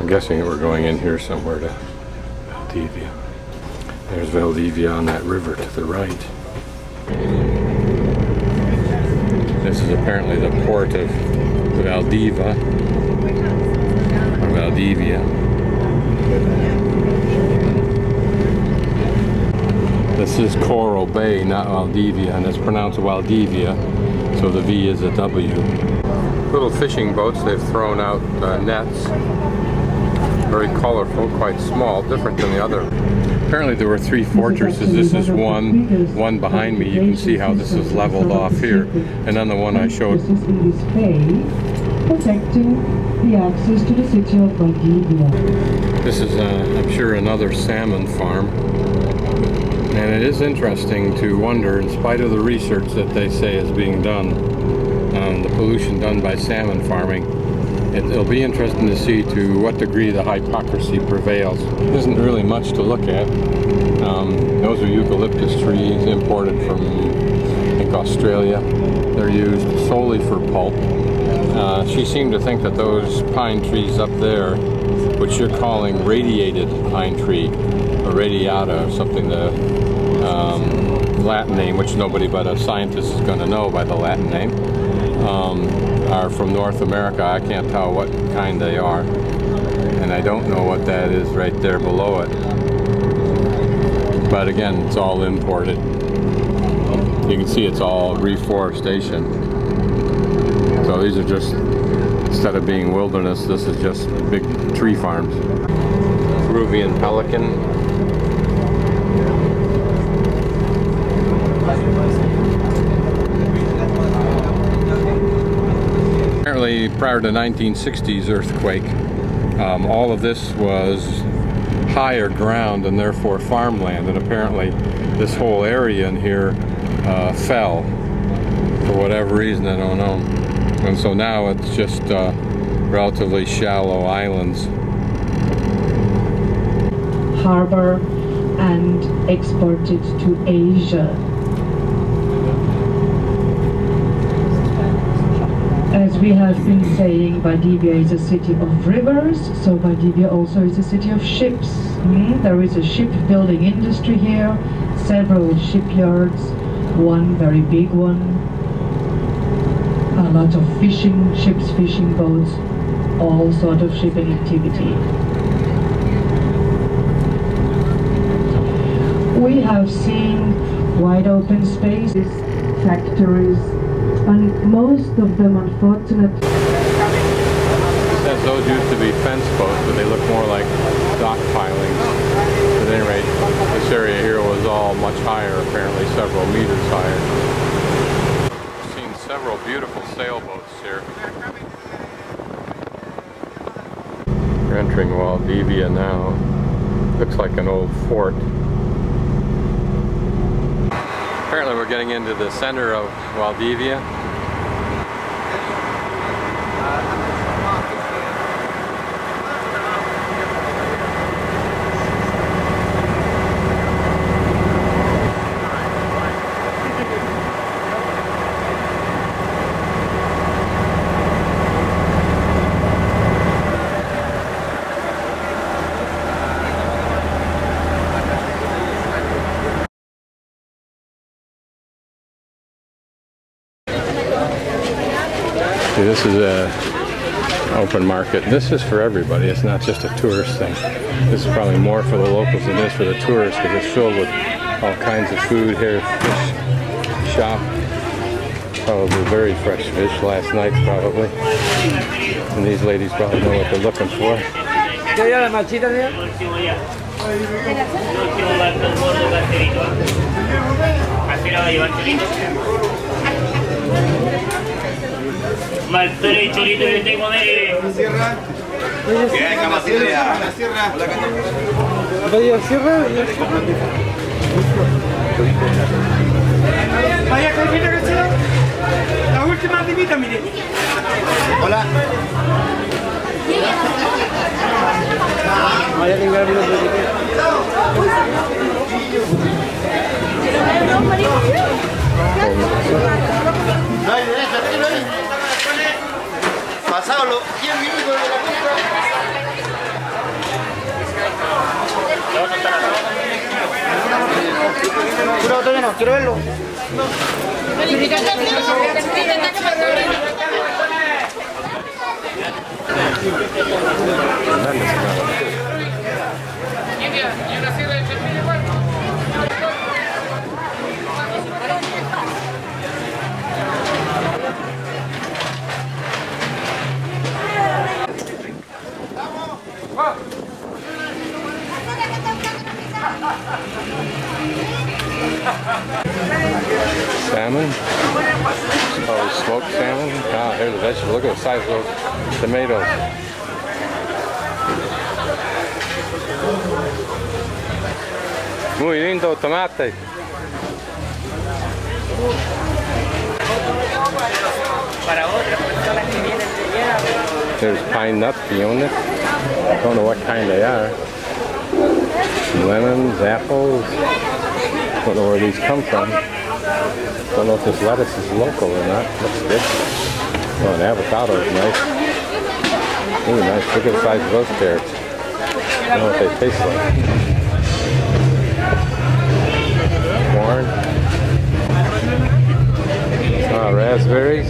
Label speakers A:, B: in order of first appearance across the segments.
A: I'm guessing that we're going in here somewhere to Valdivia. There's Valdivia on that river to the right. This is apparently the port of Valdiva, or Valdivia. This is Coral Bay, not Valdivia, and it's pronounced Valdivia, so the V is a W. Little fishing boats, they've thrown out nets. Very colorful, quite small, different than the other. Apparently there were 3 fortresses. This is one behind me. You can see how this is leveled off here. And then the one I showed.
B: Protecting the access to the city of Valdivia.
A: This is, I'm sure, another salmon farm. And it is interesting to wonder, in spite of the research that they say is being done on the pollution done by salmon farming, it'll be interesting to see to what degree the hypocrisy prevails. There isn't really much to look at. Those are eucalyptus trees imported from, I think, Australia. They're used solely for pulp. She seemed to think that those pine trees up there, which you're calling radiated pine tree, or radiata, or something, the Latin name, which nobody but a scientist is going to know by the Latin name, are from North America. I can't tell what kind they are, and I don't know what that is right there below it. But again, it's all imported. You can see it's all reforestation. So these are just, instead of being wilderness, this is just big tree farms. Peruvian pelican. Apparently, prior to 1960s earthquake, all of this was higher ground and therefore farmland, and apparently this whole area in here fell for whatever reason, I don't know. And so now it's just relatively shallow islands.
B: Harbor and exported to Asia. As we have been saying, Valdivia is a city of rivers, so Valdivia also is a city of ships. There is a shipbuilding industry here, several shipyards, one very big one, a lot of fishing ships, fishing boats, all sort of shipping activity. We have seen wide open spaces, factories, and most of them, unfortunately.
A: Those used to be fence posts, but they look more like dock pilings. At any rate, this area here was all much higher, apparently several meters higher. I've seen several beautiful sailboats here. We're entering Valdivia now. Looks like an old fort. Apparently we're getting into the center of Valdivia. This is a open market. This is for everybody. It's not just a tourist thing. This is probably more for the locals than it is for the tourists, because it's filled with all kinds of food here. Fish shop. Probably very fresh fish last night, probably. And these ladies probably know what they're looking for.
C: Maltere y chorito yo tengo de... Bien, cama sierra.
D: Vaya sierra. Vaya cojita que sea. La última timita, mire.
C: Hola.
D: Vaya que engañar los
C: Pasado los 10 minutos de la compra.
D: no, quiero verlo.
A: Salmon. Oh, smoked salmon. Ah, here's the vegetable. Look at the size of those tomatoes. Muy lindo tomate. There's pine nut peones. Don't know what kind they are. Lemons, apples. Don't know where these come from. Don't know if this lettuce is local or not. Looks good. Oh, an avocado is nice. Ooh, nice. Look at the size of those carrots. I don't know what they taste like. Corn. Ah, raspberries.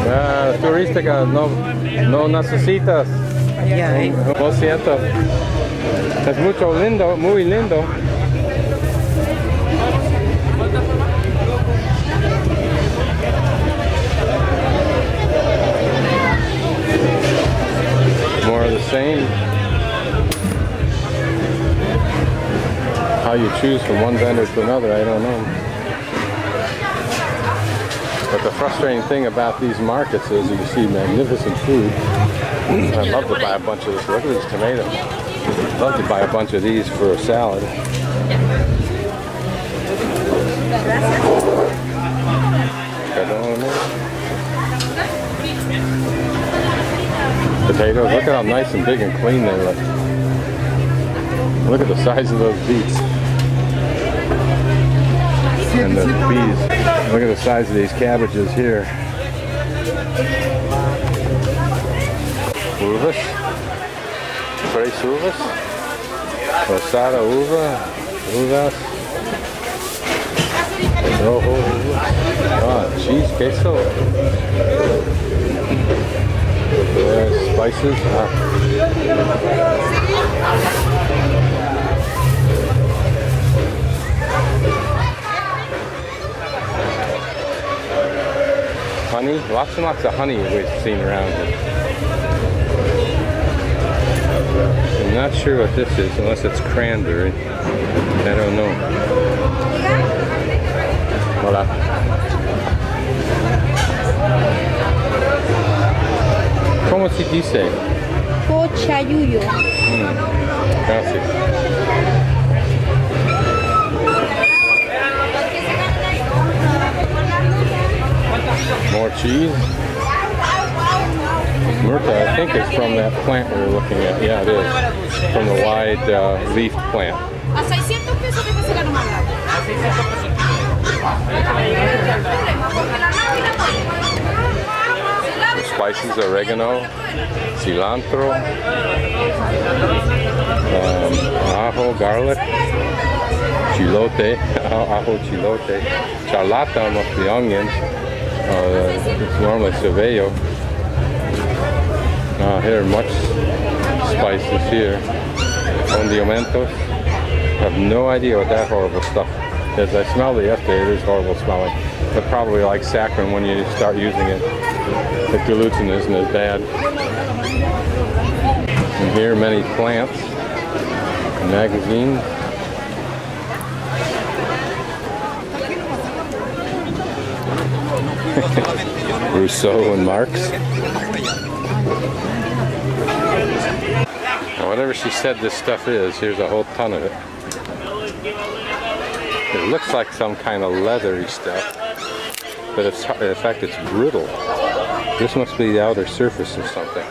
A: Ah, turística. No necesitas. Lo siento. Es mucho lindo, muy lindo. More of the same. How you choose from one vendor to another, I don't know. But the frustrating thing about these markets is you see magnificent food. I'd love to buy a bunch of this. Look at these tomatoes. I'd love to buy a bunch of these for a salad. Potatoes, look at how nice and big and clean they look. Look at the size of those beets. And the peas. Look at the size of these cabbages here. Uvas. Fresh uvas. Rosada uva. Uvas. Rojo uvas. Ah, cheese, queso. Spices. Honey, lots and lots of honey we've seen around here. I'm not sure what this is unless it's cranberry. I don't know. Hola. ¿Cómo se dice?
E: Cochayuyo.
A: Gracias. More cheese. Murta, I think it's from that plant we were looking at. Yeah, it is. From the wide leafed plant. Spices, oregano, cilantro, ajo, garlic, chilote, ajo chilote, charlata must be onions. It's normally cervello. Here, much spices here. Condimentos. I have no idea what that horrible stuff is. I smelled it yesterday. It is horrible smelling. But probably like saccharin when you start using it. It dilutes and isn't as bad. And here, many plants. Magazines. Rousseau and Marx. Now, whatever she said this stuff is, here's a whole ton of it. It looks like some kind of leathery stuff, but it's, in fact it's brittle. This must be the outer surface of something.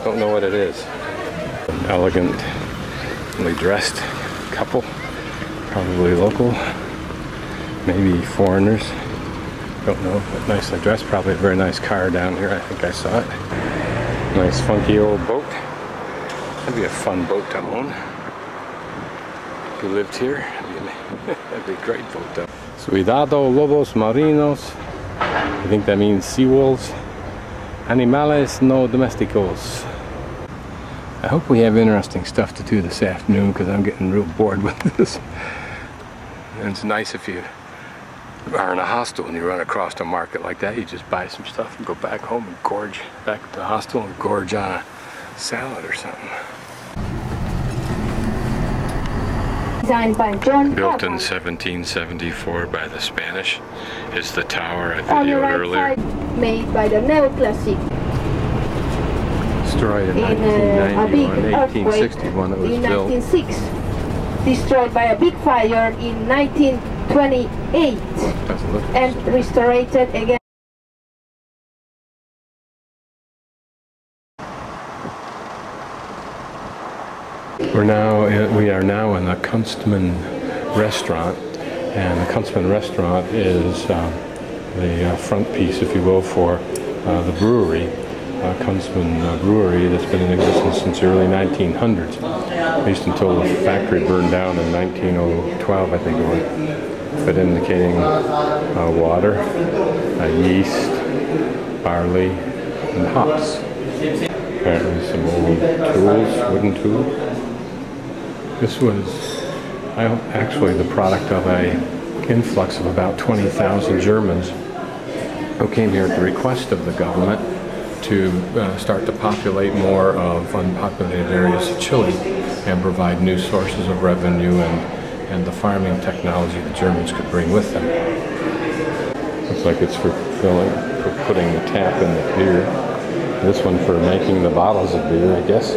A: Don't know what it is. Elegantly dressed couple, probably local, maybe foreigners. Don't know, but nicely dressed. Probably a very nice car down here. I think I saw it. Nice funky old boat. That'd be a fun boat to own. who lived here. That'd be a great photo. Cuidado lobos marinos. I think that means seawolves. Animales no domesticos. I hope we have interesting stuff to do this afternoon because I'm getting real bored with this. And it's nice if you are in a hostel and you run across a market like that, you just buy some stuff and go back home and gorge back to the hostel and gorge on a salad or something.
E: Designed by John
A: Built in
E: Parque.
A: 1774 by the Spanish. It's the tower I
E: On the
A: videoed
E: right
A: earlier.
E: side, made by the neoclassic.
A: Destroyed in
E: In a big
A: 1991,
E: earthquake
A: 1861 it was
E: in
A: built.
E: 1906. Destroyed by a big fire in 1928
A: Doesn't look
E: and restored again.
A: We are now in the Kunstmann restaurant, and the Kunstmann restaurant is the front piece, if you will, for the brewery, Kunstmann brewery, that's been in existence since the early 1900s, at least until the factory burned down in 1912, I think it was, but indicating water, yeast, barley, and hops. Apparently some old tools, wooden tools. This was actually the product of an influx of about 20,000 Germans who came here at the request of the government to start to populate more of unpopulated areas of Chile and provide new sources of revenue and the farming technology the Germans could bring with them. Looks like it's for putting the tap in the beer. This one for making the bottles of beer, I guess.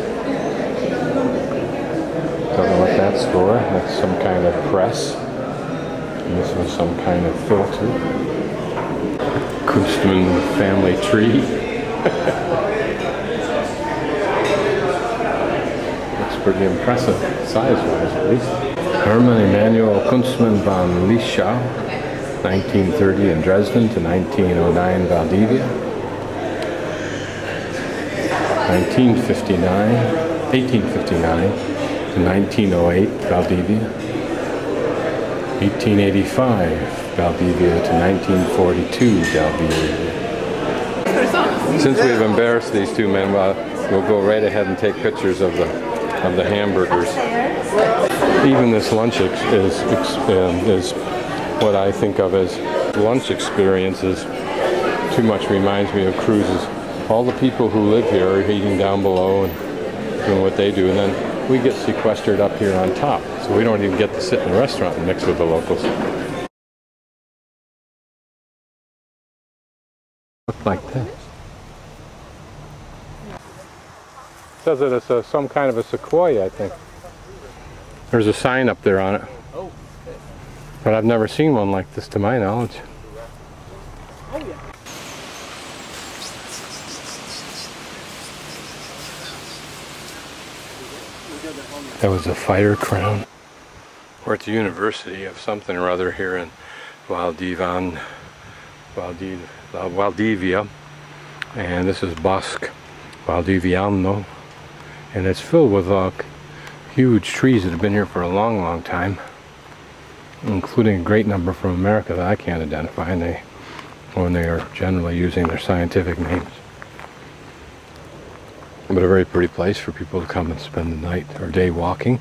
A: Don't know what that's for. That's some kind of press. And this was some kind of filter. Kunstmann family tree. Looks pretty impressive, size-wise at least. Hermann Emanuel Kunstmann von Lischau, 1930 in Dresden to 1909 Valdivia. 1859 to 1908 Valdivia. 1885 Valdivia to 1942 Valdivia. Since we've embarrassed these two men, we'll go right ahead and take pictures of the hamburgers. Even this lunch is what I think of as lunch experiences. Too much reminds me of cruises. All the people who live here are eating down below and doing what they do, and then we get sequestered up here on top, so we don't even get to sit in the restaurant and mix with the locals. Look like this. It says that it's some kind of a sequoia, I think. There's a sign up there on it. But I've never seen one like this to my knowledge. That was a fire crown. We're at the University of something or other here in Valdivia, and this is Bosque Valdiviano, and it's filled with huge trees that have been here for a long, long time, including a great number from America that I can't identify, and when they are generally using their scientific names. But a very pretty place for people to come and spend the night or day walking.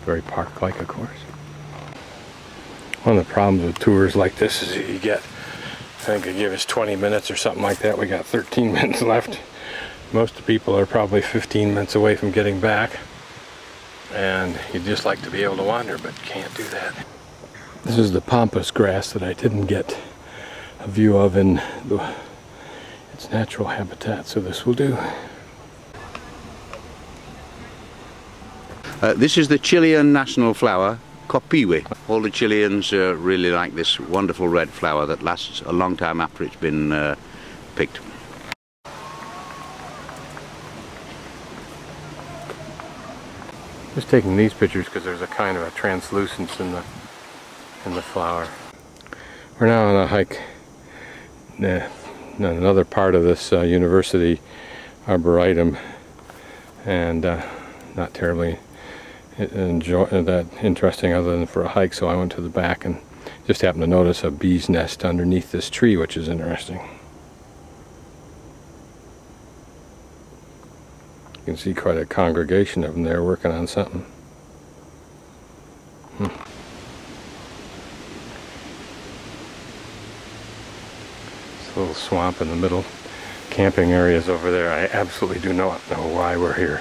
A: Very park-like, of course. One of the problems with tours like this is you get, I think they give us 20 minutes or something like that. We got 13 minutes left. Most of the people are probably 15 minutes away from getting back. And you'd just like to be able to wander, but you can't do that. This is the pampas grass that I didn't get a view of in its natural habitat, so this will do.
F: This is the Chilean national flower, copiwe. All the Chileans really like this wonderful red flower that lasts a long time after it's been picked.
A: Just taking these pictures because there's a kind of a translucence in the flower. We're now on a hike in another part of this university arboretum, and not terribly that interesting other than for a hike, so I went to the back and just happened to notice a bee's nest underneath this tree, which is interesting. You can see quite a congregation of them there working on something. This little swamp in the middle. Camping areas over there. I absolutely do not know why we're here.